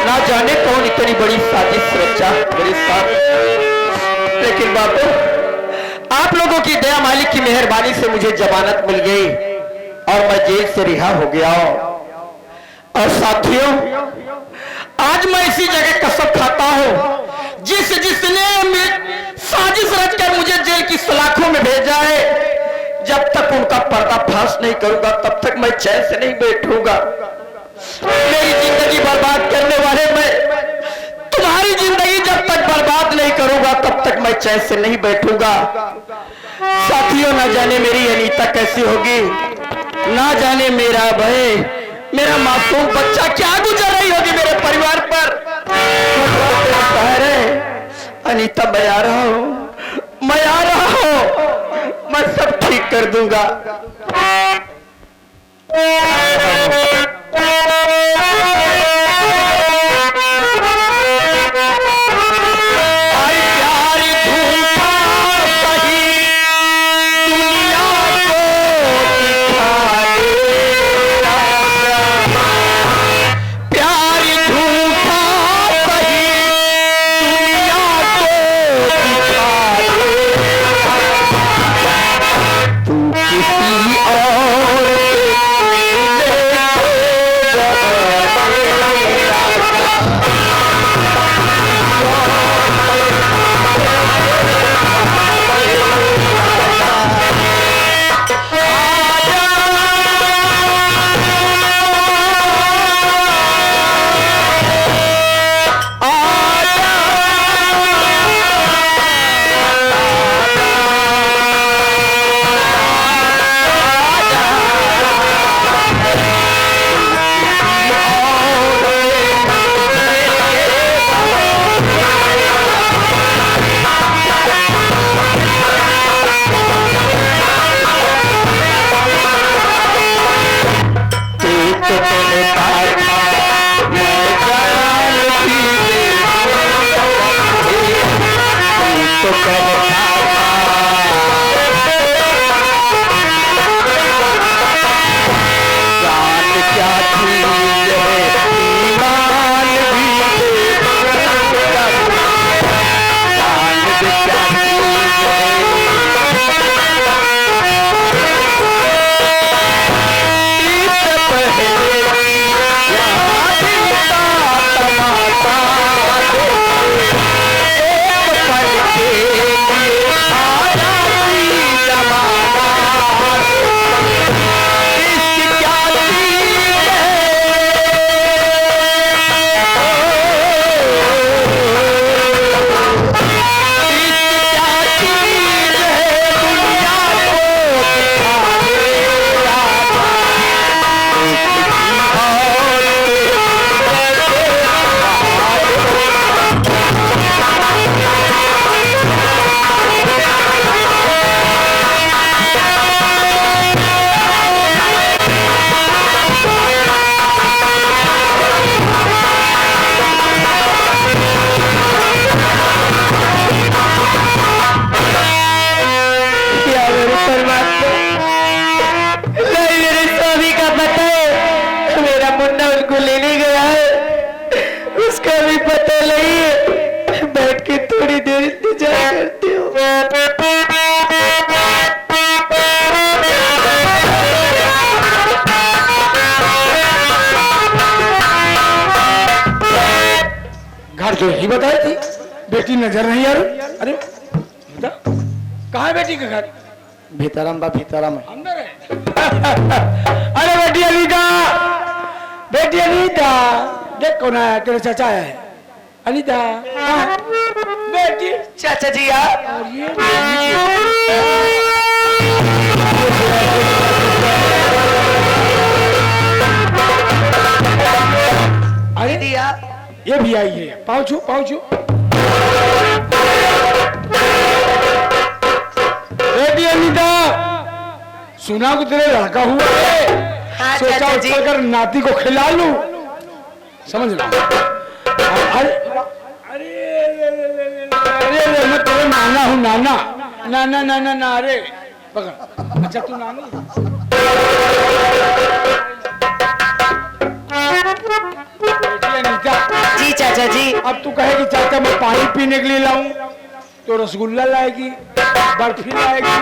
ना जाने कौन इतनी बड़ी साजिश रचा मेरे साथ। लेकिन बाबू, आप लोगों की दया, मालिक की मेहरबानी से मुझे जमानत मिल गई और मैं जेल से रिहा हो गया। और साथियों, आज मैं इसी जगह कसम खाता हूं, जिसने साजिश रचकर मुझे जेल की सलाखों में भेजा है, जब तक उनका पर्दाफाश नहीं करूंगा तब तक मैं चैन से नहीं बैठूंगा। मेरी जिंदगी बर्बाद करने वाले मैं तुम्हारी जिंदगी जब तक बर्बाद नहीं करूंगा तब तक मैं चैन से नहीं बैठूंगा। साथियों, ना जाने मेरी अनीता कैसी होगी, ना जाने मेरा भाई, मेरा मासूम बच्चा क्या गुजर रही होगी मेरे परिवार पर। अनीता, मैं आ रहा हूं, मैं आ रहा हूं, मैं सब ठीक कर दूंगा। जो ही बताई थी, बेटी नजर नहीं आ रही। अरे कहाँ है बेटी का घर? भीताराम बा, भीताराम है। अंदर है। अरे बेटी अनीता, बेटी अनीता, देख कौन आया, तेरे चाचा है। अनीता बेटी। चाचा जी आप? अरे दिया, ये भी आई है। पाँचू पाँचू बेटी अनीता, सुना को तेरे लड़का हुआ है। हाँ, सोचा उठकर नाती को खिला लूं, समझ लो। अरे अरे मैं तेरे नाना हूँ, नाना नाना नाना ना। अरे पकड़। अच्छा तू नानी? बेटी अनीता जी, जी चाचा जी। अब तू कहेगी चाचा मैं पानी पीने के लिए लाऊं तो रसगुल्ला लाएगी, बर्फी लाएगी,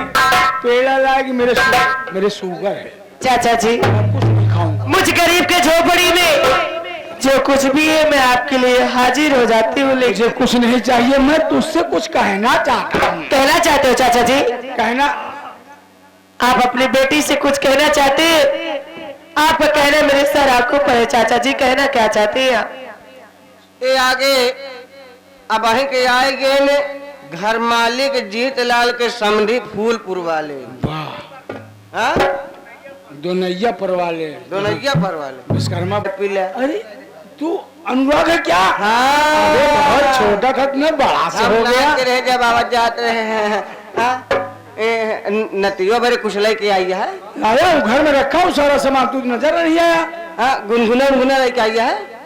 पेड़ा लाएगी। मेरे शुगर है चाचा जी, मैं कुछ नहीं खाऊंगा। मुझ गरीब के झोपड़ी में जो कुछ भी है मैं आपके लिए हाजिर हो जाती हूँ। मुझे लेकिन कुछ नहीं चाहिए, मैं तुझसे कुछ कहना चाहता हूँ। कहना चाहते हो चाचा जी? कहना आप अपनी बेटी से कुछ कहना चाहते हैं? आपका कहना मेरे सर आपको पर है चाचा जी, कहना क्या चाहते हैं आप? ये आगे अब अही के आएगे ने घर मालिक जीत लाल के समधी फूलपुर वाले। वाह, हाँ दोनैया पर वाले, दोनैया पर वाले विश्वकर्मा। पी ले। अरे तू अनुराग है क्या? हाँ अरे बहुत छोटा था, तुम्हें बड़ा से हम हो गया। नाच के रह जब आवाज जाते हैं। हाँ नतियो बड़े कुछ लेके आई है। लाया हूँ, घर में रखा हूँ सारा सामान, तू नजर नहीं आया। हाँ गुनगुना लेके आई है।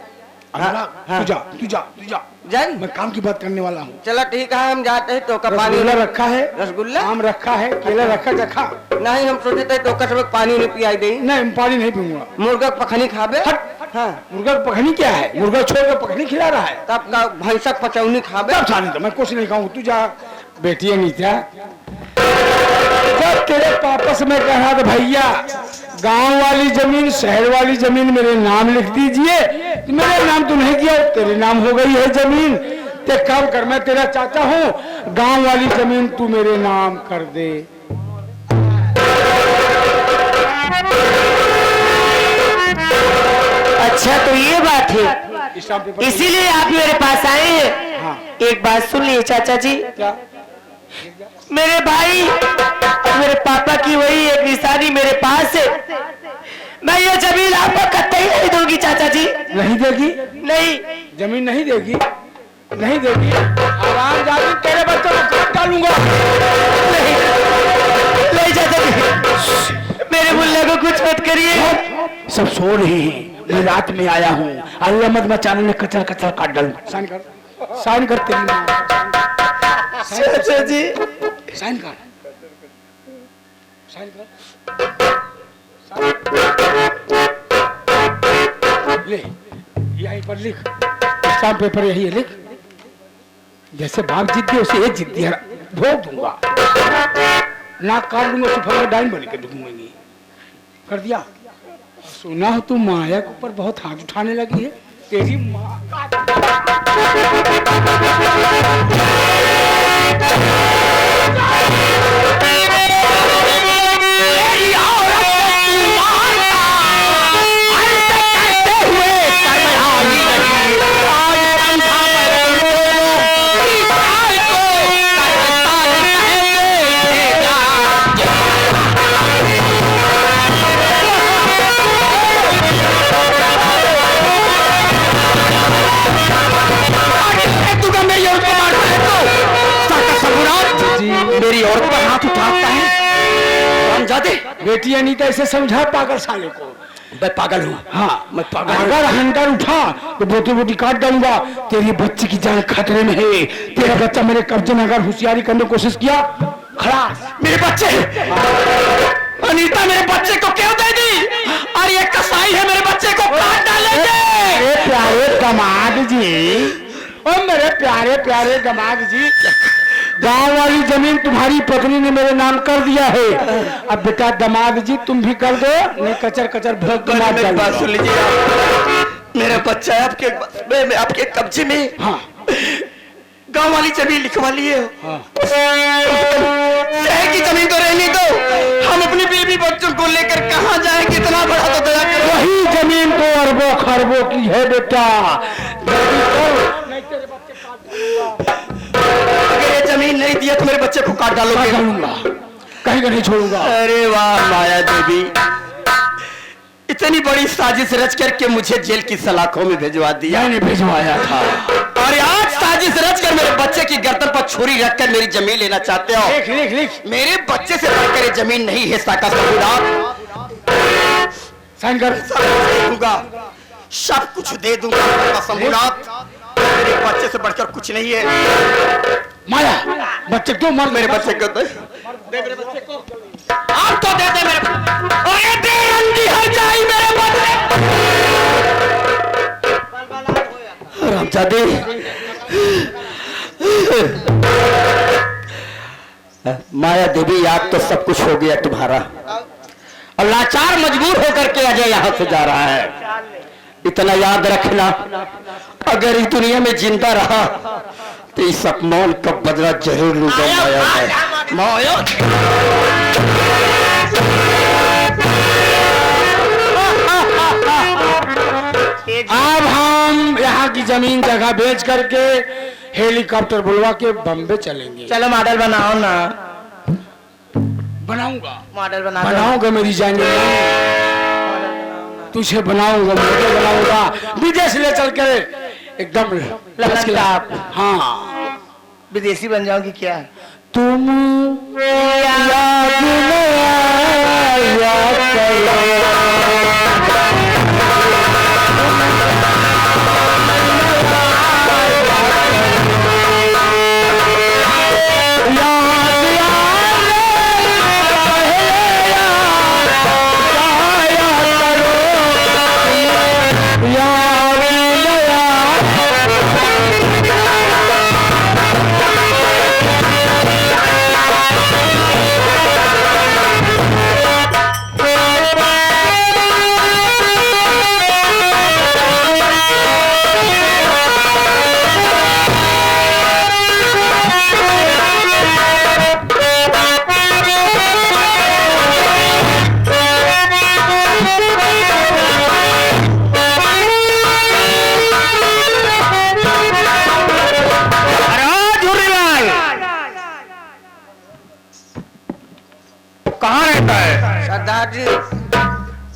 अनुराग तू जा जाई मैं काम की बात करने वाला हूँ। चलो ठीक है हम जाते हैं। तो का पानी रसगुल्ला रखा है, रसगुल्ला आम रखा है, केला रखा रखा नहीं हम सोचे थे तो कसम पानी नहीं पियाई दे। नहीं मैं पानी नहीं पीऊंगा। मुर्गा पखनी खाबे। हाँ मुर्गा पकड़नी क्या है? मुर्गा छोड़ कर पकड़नी खिला रहा है। तब का भैंसा पचौनी खाबे। तब खाने दो, मैं कुछ नहीं खाऊं। तू जा बेटी नीता। जब तेरे पापा से मैं कह रहा था भैया गांव वाली जमीन शहर वाली जमीन मेरे नाम लिख दीजिए, मेरे नाम तो नहीं किया, तेरे नाम हो गई है जमीन। ते काम कर, मैं तेरा चाचा हूँ, गांव वाली जमीन तू मेरे नाम कर दे। अच्छा तो ये बात है, इसीलिए आप मेरे पास आए हैं। हाँ। एक बात सुन लिए चाचा जी, क्या? मेरे भाई मेरे पापा की वही एक निशानी मेरे पास है। मैं ये जमीन आपको कतई नहीं दूंगी चाचा जी। नहीं देगी? नहीं जमीन नहीं देगी? नहीं देगी? आराम जाती तेरे बच्चों को काट डालूंगा। नहीं नहीं चाचा जी, मेरे मुल्ला को कुछ मत करिए। सब सो रहे हैं, मैं रात में आया हूँ। अल्लाह मत मचाने में कचर कचर काट डालूं। साइन कर, साइन कर तेरी माँ। चाचा जी साइन कर, साइन कर, ले यहीं पर लिख, स्टाम्प पेपर यही है, लिख। जैसे बाप जीत गए उसे ये जीत दिया, भोग दूंगा, नाक काट दूंगा, सुफर में डाइन बन के दूंगी। कर दिया। सुना हो तू माया के ऊपर बहुत हाथ उठाने लगी है, तेरी माँ मेरी औरत पर हाथ उठाता है। हम जाते बेटी अनीता इसे समझा पागल साले को। मैं पागल हूँ। हाँ मैं पागल हूँ। अगर हंटर उठा तो बोटी बोटी काट डालूंगा। तेरी बच्चे की जान खतरे में है। तेरा बच्चा मेरे कब्जे में अगर होशियारी करने की कोशिश किया, खलास। मेरे बच्चे, अनीता मेरे बच्चे को क्यों दे दी? और ये कसाई है मेरे बच्चे को काट डालेंगे। मेरे प्यारे दामाद जी, ओ मेरे प्यारे प्यारे दामाद जी, गांव वाली जमीन तुम्हारी पत्नी ने मेरे नाम कर दिया है। अब बेटा दामाद जी तुम भी कर दो, नहीं कचर कचर भोग के मार मेरी बात सुन डालूंगा। लीजिए आप। मेरा बच्चा है आपके मैं आपके कब्जे में। हाँ गांव वाली जमीन लिखवा लिए हो। हाँ शहर की जमीन तो रहने दो। हम अपनी बीवी बच्चों को लेकर कहाँ जाएंगे? इतना बड़ा तो दया करो। वही जमीन तो अरबों खरबों की है बेटा। जल्दी कर, नहीं तेरे बच्चे काट डालूंगा। अगर ये जमीन नहीं दिया तो मेरे बच्चे को काट काट डालोगे? डालूंगा, कहीं का नहीं छोड़ूंगा। अरे वाह माया देवी, इतनी बड़ी साजिश रच करके मुझे जेल की सलाखों में भिजवा दिया। मैंने भिजवाया था। और आज साजिश रच कर मेरे बच्चे की गर्दन पर छुरी रखकर मेरी जमीन लेना चाहते हो? लिख लिख लिख, मेरे बच्चे से बढ़कर ये जमीन नहीं है। साका सबूत साइन कर। दे दूंगा, सब कुछ दे दूंगा। सबूत मेरे बच्चे से बढ़कर कुछ नहीं है। माया बच्चे क्यों मर? मेरे बच्चे को दे मेरे बच्चे को। आप तो दे दे मेरे। अरे दे रंडी हो जाए मेरे बच्चे। हरामजादे, माया देवी याद तो सब कुछ हो गया तुम्हारा, और लाचार मजबूर होकर के अजय यहाँ से जा रहा है। इतना याद रखना, अगर इस दुनिया में जिंदा रहा तो इस अपमान का बदला जरूर लूंगा माया। माया अब हम यहाँ की जमीन जगह बेच करके हेलीकॉप्टर बुलवा के बम्बे चलेंगे। चलो मॉडल बनाओ ना। बनाऊंगा, मॉडल बनाऊंगा, मेरी जान तुझे बनाऊंगा, मुझे बनाऊंगा, विदेश ले चल कर एकदम आप। हाँ, विदेशी बन जाओगी क्या? तुम सरदार जी,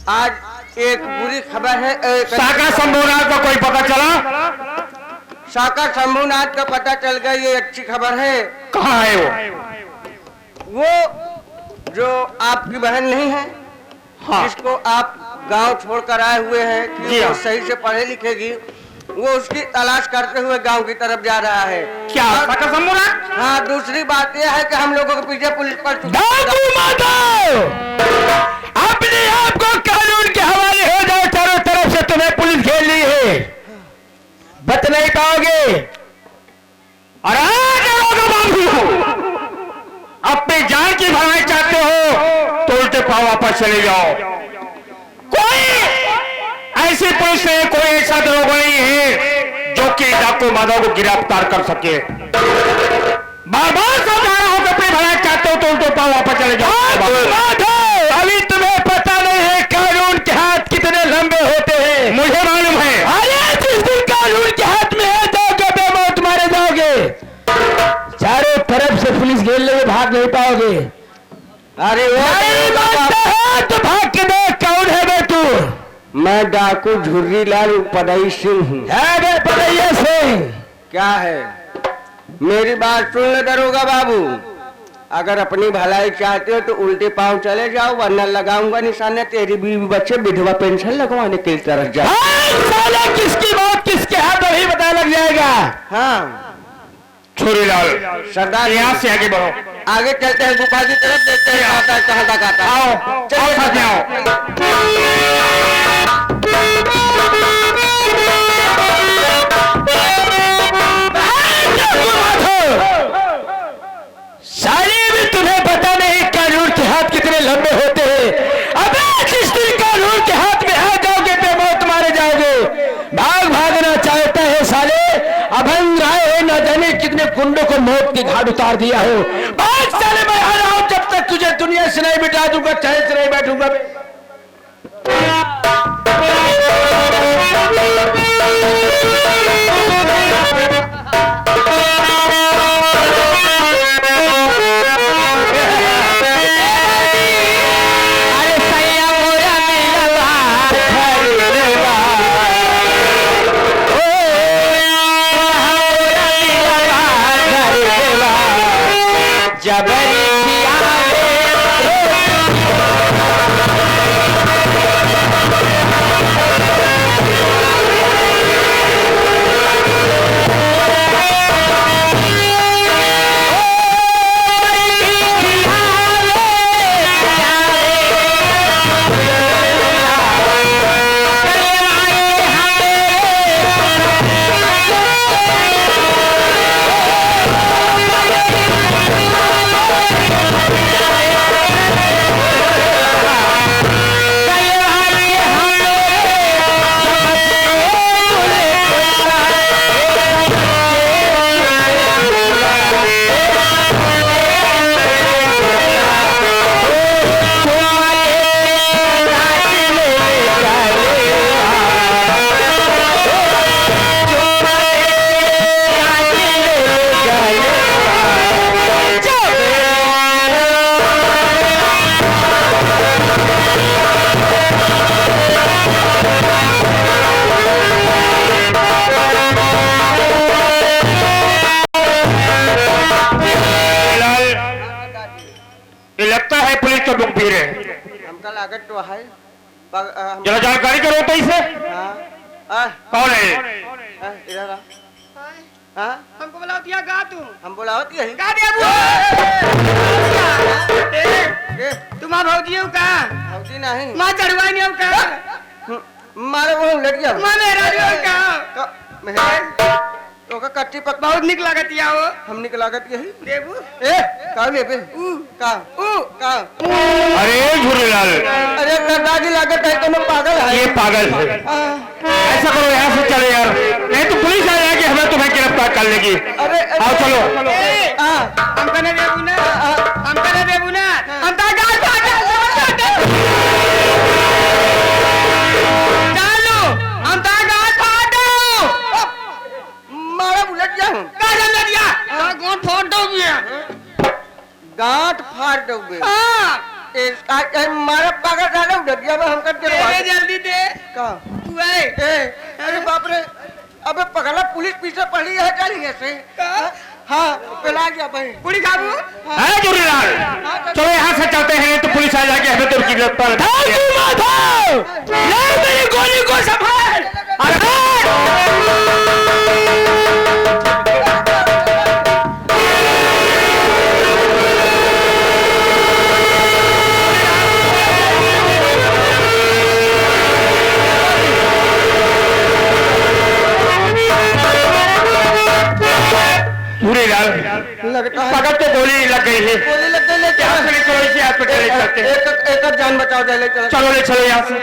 आज एक बुरी खबर है। साका शंभुनाथ का कोई पता चला? साका शंभुनाथ का पता चल गया, ये अच्छी खबर है। कहाँ है वो जो आपकी बहन नहीं है, हाँ। जिसको आप गांव छोड़कर आए हुए हैं कि वो सही से पढ़े लिखेगी, वो उसकी तलाश करते हुए गांव की तरफ जा रहा है। क्या साका शंभुनाथ? हाँ, दूसरी बात यह है कि हम लोगों के पीछे पुलिस पर अपने आप को कानून के हवाले हो जाओ, चारों तरफ से तुम्हें पुलिस घेर ली है, बच नहीं पाओगे। और अपनी जान की भलाई चाहते हो तो उल्टे पांव वापस चले जाओ। कोई ऐसी पुलिस नहीं, कोई ऐसा दरोगा नहीं है जो कि डाकू माधव को गिरफ्तार कर सके। बार बार समझा रहा हूं कि अपनी भलाई चाहते हो तो उल्टे पांव वापस चले जाओ। अभी तुम्हें पता नहीं है कानून के हाथ कितने लंबे होते हैं। मुझे मालूम है। अरे जिस दिन कानून के हाथ में है जाओगे बेमौत मारे जाओगे। चारों तरफ से पुलिस घेर लेके भाग नहीं पाओगे। अरे तो भाग के देख कौन है बे तू? मैं डाकू झुर्रीलाल पदई सिंह हूँ। है बे पदैया सिंह? क्या है? मेरी बात सुन ले दरोगा बाबू, अगर अपनी भलाई चाहते हो तो उल्टे पांव चले जाओ, वरना लगाऊंगा निशाने तेरी बीवी बच्चे विधवा पेंशन लगवाने के तरफ जाओ। साले किसकी मौत किसके हाथ अभी पता लग जाएगा। हाँ छुरीलाल, सरदार, यहाँ से आगे बढ़ो। आगे चलते हैं, गुफा की तरफ देखते हैं कहाँ तक आता है। आओ, चलो साथ में आओ। साले भी तुम्हें पता नहीं कानून के हाथ कितने लंबे होते हैं। अबे जिस दिन कानून के हाथ में आ जाओगे बेमौत मारे जाओगे। भागना चाहता है साले, अभंग आए हो, न जाने कितने कुंडों को मौत की घाट उतार दिया हो। भाग साले, मैं आ रहा हूं, जब तक तुझे दुनिया से नहीं मिटा दूंगा चाहे से नहीं बैठूंगा। जबरी लागत तो है जरा जानकारी करो तो इसे कौन है इधर आ हाँ हमको बुलाओ दिया गा तू हम बोला होती है गा दिया तुम भौजी हो का होती नहीं माँ चढ़वाई नहीं हो का मारे वो लट गया माँ मेरा हो का तो का कच्ची पक बहुत निक लागत या हो हम निक लागत यही देबू ए का लेबे का अरे झूलेलाल अरे दादाजी लागत है तो मैं पागल है ये पागल है ऐसा करो यहाँ से चले यार नहीं तो पुलिस आ जाएगी हमें तुम्हें गिरफ्तार कर लेगी अरे आओ चलो हम कने देबू ना हम कने देबू ना हम ता गाल चालू हम ता गाल फाटो मारा बुलेट जा का जल्दी दिया कौन फोड़ दोगे गांठ फाड़ दोगे हां मारा पागल डाले उधर गया हम कर दे जल्दी दे का तू ए अरे बाप रे अबे पगला पुलिस पीछे पड़ी है चलिए से हाँ पिला गया भाई पूरी खाबू है झूलेलाल चलो यहाँ से चलते हैं तो पुलिस आ जाएगी हमें तो गिरफ्तार मेरी गोली को संभाल झूलेलाल लगता है पकड़ तो गोली लग गई है गोली लग गई लेकिन यहाँ से चलो इसे हॉस्पिटल ले चलते हैं एक जान बचाओ दे ले चलो चलो ले चलो यहाँ से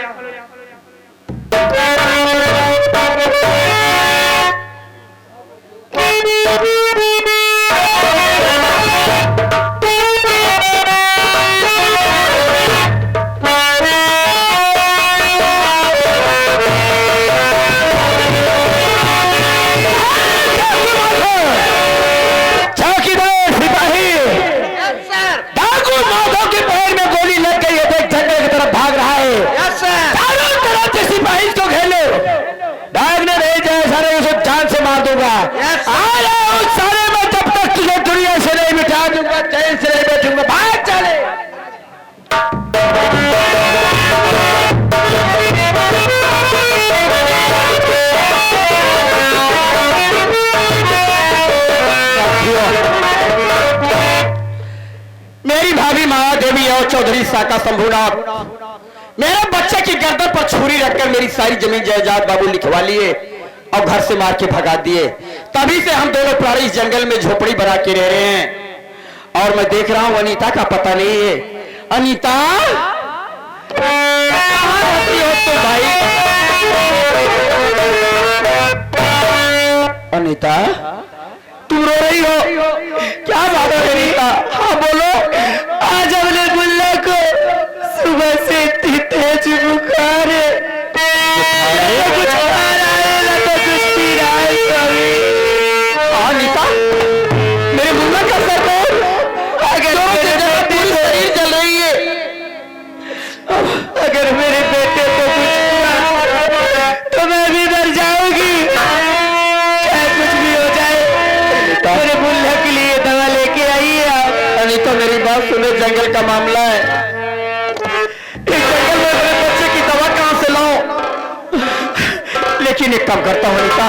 चौधरी साका शंभुनाथ मेरे बच्चे की गर्दन पर छुरी रखकर मेरी सारी जमीन जायदाद बाबू लिखवा लिए और घर से मार के भगा दिए। तभी से हम दोनों प्राणी इस जंगल में झोपड़ी बना के रह रहे हैं और मैं देख रहा हूं अनीता का पता नहीं है। अनीता कहां रहती हो तुम भाई? अनीता तुम रो रही हो, क्या बात है अनीता? हाँ बोलो। आज हमने मुल्ला को सुबह से इतनी तेज बुखार है, कुछ खा रहा है ना तो कुछ पी रहा है कभी। अनीता मेरे मुल्ला का सर अगर पूरी शरीर जल रही है, अगर मेरे बेटे को कुछ तो मैं भी मर जाऊंगी। चाहे कुछ भी हो जाए मेरे मुल्ला के लिए दवा लेके आइए आप। अनीता मेरी बात सुनो, जंगल का मामला है, इस जंगल में मेरे बच्चे की दवा कहां से लाऊं? लेकिन एक काम करता हूं अनीता,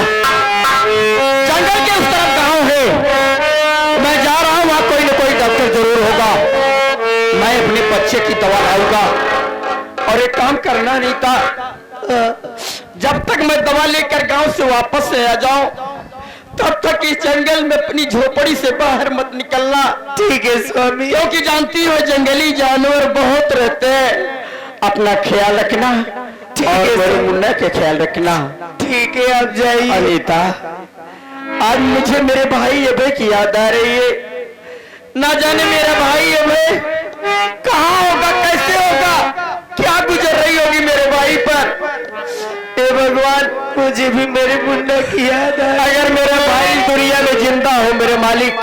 जंगल के उस तरफ गांव है, मैं जा रहा हूं, वहां कोई ना कोई डॉक्टर जरूर होगा, मैं अपने बच्चे की दवा लाऊंगा। और एक काम करना अनीता, जब तक मैं दवा लेकर गांव से वापस से आ जाऊं तब तक इस जंगल में अपनी झोपड़ी से बाहर मत निकलना। ठीक है स्वामी। क्योंकि जानती हो जंगली जानवर बहुत रहते हैं, अपना ख्याल रखना और मेरे मुन्ना के ख्याल रखना। ठीक है आप जाइए। अनीता आज मुझे मेरे भाई अबे की याद आ रही है, ना जाने मेरा भाई अबे कहाँ होगा, कैसे होगा, क्या गुजर रही होगी मेरे भाई पर। हे भगवान मुझे भी मेरे मुन्ना की याद है। अगर मेरा भाई दुनिया में जिंदा हो मेरे मालिक,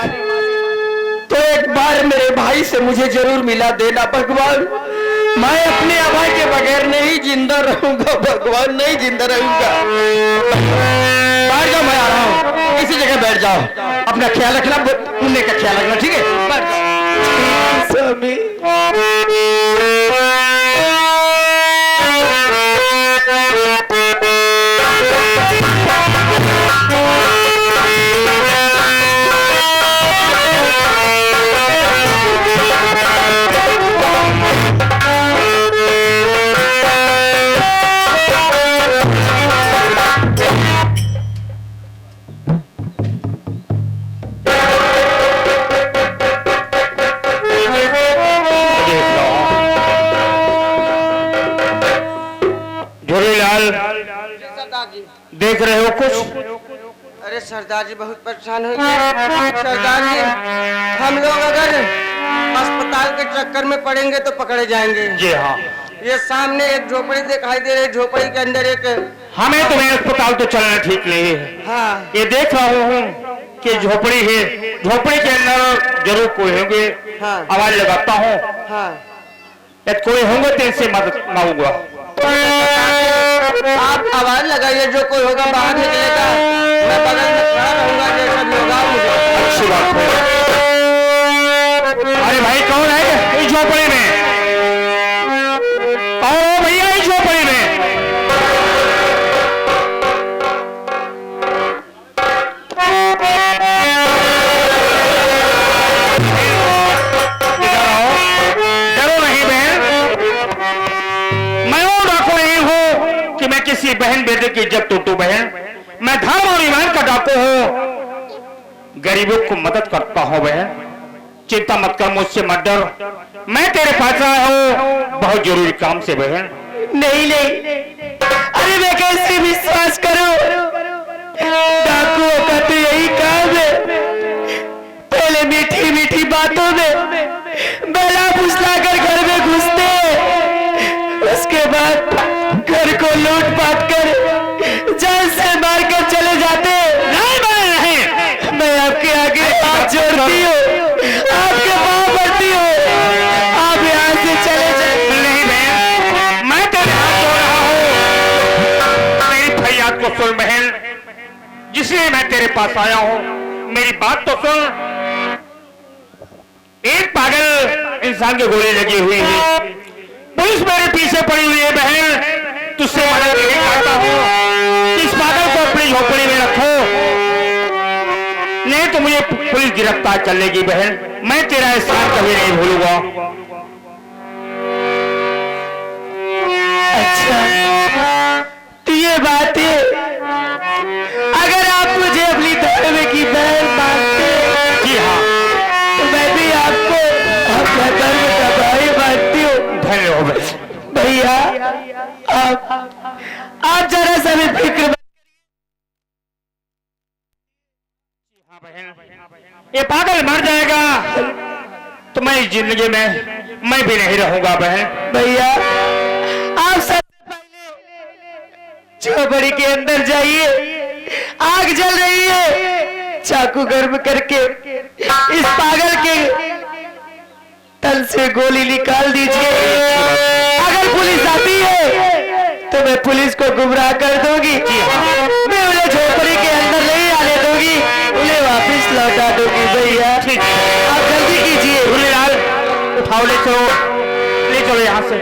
तो एक बार मेरे भाई से मुझे जरूर मिला देना भगवान। मैं अपने अभाई के बगैर नहीं जिंदा रहूंगा भगवान, नहीं जिंदा रहूंगा। बैठ जाओ, मैं आ रहा हूँ, इसी जगह बैठ जाओ, अपना ख्याल रखना, मुन्ने का ख्याल रखना, ठीक है? बैठ जाओ स्वामी। अरे सरदार जी बहुत परेशान हो गए। सरदार जी, हम लोग अगर अस्पताल के चक्कर में पड़ेंगे तो पकड़े जाएंगे। जी हाँ, ये सामने एक झोपड़ी दिखाई दे रही, झोपड़ी के अंदर एक। हमें तुम्हें अस्पताल तो चलना ठीक नहीं है। हाँ, ये देख रहा हूँ कि झोपड़ी है, झोपड़ी के अंदर जरूर कोई होंगे। हाँ। आवाज लगाता हूँ, हाँ। यदि कोई होंगे तो इनसे मदद मांगूंगा। आप आवाज लगाइए, जो कोई होगा बाहर निकलेगा, मैं बगल में खड़ा रहूंगा, जैसा भी होगा मुझे। अच्छी बात है। अरे भाई कौन है इस झोपड़ी में? कौन हो भैया इस झोपड़ी में? इधर आओ। डरो नहीं बहन, मैं वो डाकू नहीं हूँ कि मैं किसी बहन बेटे की इज्जत टूटू। बहन, मैं धर्म और ईमान का डाकू हूँ, गरीबों को मदद करता हूँ। बहन चिंता मत कर, मुझसे मत डर, मैं तेरे पास आया हूँ बहुत जरूरी काम से। बहन नहीं नहीं, अरे मैं कैसे विश्वास करूं? डाकुओं का तो यही काम है, पहले मीठी मीठी बातों में बेला फुसला कर घर में घुसते, उसके बाद घर को लूट पाट कर जान से मार कर चले जाते। नहीं, मैं आपके आगे हाथ जोड़ती हूँ, आपके पाँव पड़ती हूँ, आप यहाँ से चले जाए। नहीं बहन, मैं तेरे हाथ जोड़ रहा हूँ। मेरी फरियाद को सुन बहन, जिसलिए मैं तेरे पास आया हूँ, मेरी बात तो सुन। एक पागल इंसान की गोली लगी हुई है, पुलिस मेरे पीछे पड़ी हुई है। बहन तुझसे मदद नहीं चाहता हूँ, इस पागल को अपनी झोपड़ी में रखो, नहीं तो मुझे पुलिस गिरफ्तार कर लेगी। बहन मैं तेरा एहसान कभी नहीं भूलूंगा। अच्छा तो ये बात है, अगर आप मुझे अपनी धर्म की बहन मानते, जी हाँ, तो मैं भी आपको अपना धर्म का भाई मानती हूँ। धन्यवाद भैया, आप जरा सा भी फिक्र मत। ये पागल मर जाएगा तो मैं इस जिंदगी में मैं भी नहीं रहूंगा। बहन भैया, आप सबसे पहले झोपड़ी के अंदर जाइए, आग जल रही है, चाकू गर्म करके इस पागल के तल से गोली निकाल दीजिए। अगर पुलिस आती है तो मैं पुलिस को गुमराह कर दूंगी, मैं उन्हें झोपड़ी के अंदर नहीं आने दूंगी, उन्हें वापस लौटा दूंगी। भैया ठीक, आप जल्दी कीजिए। उठाओ, ले चलो यहाँ से।